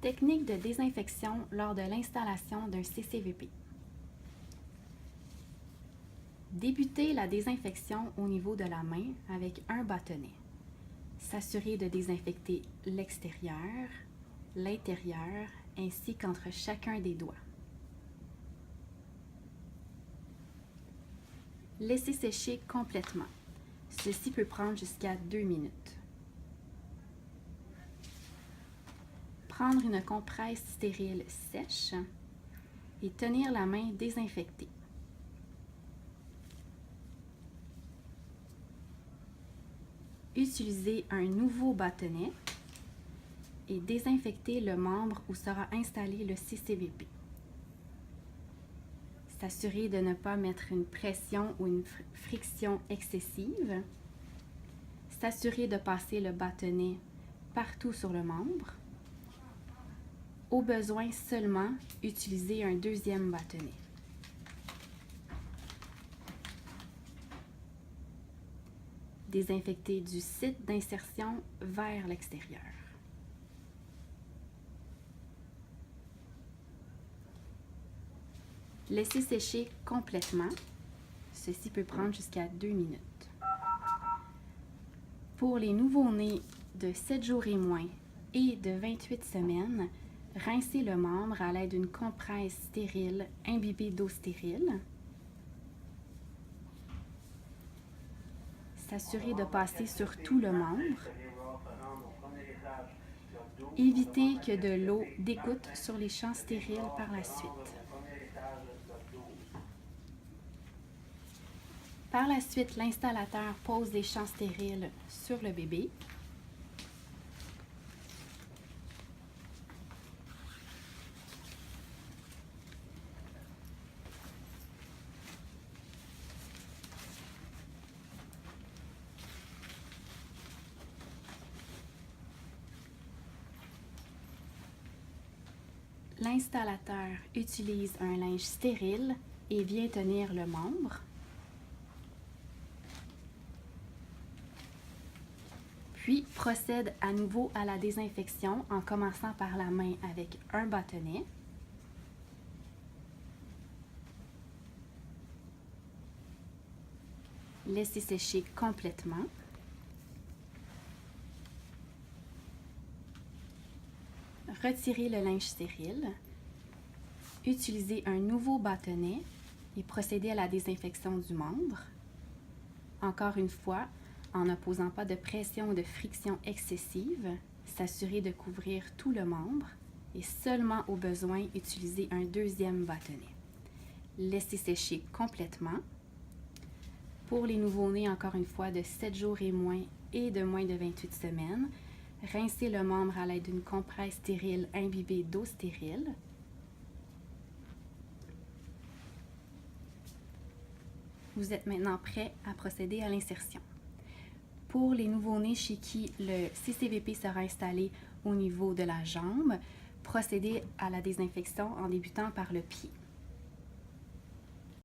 Technique de désinfection lors de l'installation d'un CCVP. Débutez la désinfection au niveau de la main avec un bâtonnet. S'assurer de désinfecter l'extérieur, l'intérieur ainsi qu'entre chacun des doigts. Laissez sécher complètement. Ceci peut prendre jusqu'à 2 minutes. Prendre une compresse stérile sèche et tenir la main désinfectée. Utilisez un nouveau bâtonnet et désinfecter le membre où sera installé le CCVP. S'assurer de ne pas mettre une pression ou une friction excessive. S'assurer de passer le bâtonnet partout sur le membre. Au besoin seulement, utiliser un deuxième bâtonnet. Désinfecter du site d'insertion vers l'extérieur. Laissez sécher complètement. Ceci peut prendre jusqu'à 2 minutes. Pour les nouveau-nés de 7 jours et moins et de 28 semaines, rincez le membre à l'aide d'une compresse stérile imbibée d'eau stérile. S'assurer de passer sur tout le membre. Évitez que de l'eau dégoûte sur les champs stériles par la suite. Par la suite, l'installateur pose les champs stériles sur le bébé. L'installateur utilise un linge stérile et vient tenir le membre. Puis procède à nouveau à la désinfection en commençant par la main avec un bâtonnet. Laissez sécher complètement. Retirez le linge stérile. Utilisez un nouveau bâtonnet et procédez à la désinfection du membre. Encore une fois, en n'opposant pas de pression ou de friction excessive, s'assurer de couvrir tout le membre et seulement au besoin utiliser un deuxième bâtonnet. Laissez sécher complètement. Pour les nouveau-nés, encore une fois, de 7 jours et moins et de moins de 28 semaines, rincez le membre à l'aide d'une compresse stérile imbibée d'eau stérile. Vous êtes maintenant prêt à procéder à l'insertion. Pour les nouveau-nés chez qui le CCVP sera installé au niveau de la jambe, procédez à la désinfection en débutant par le pied.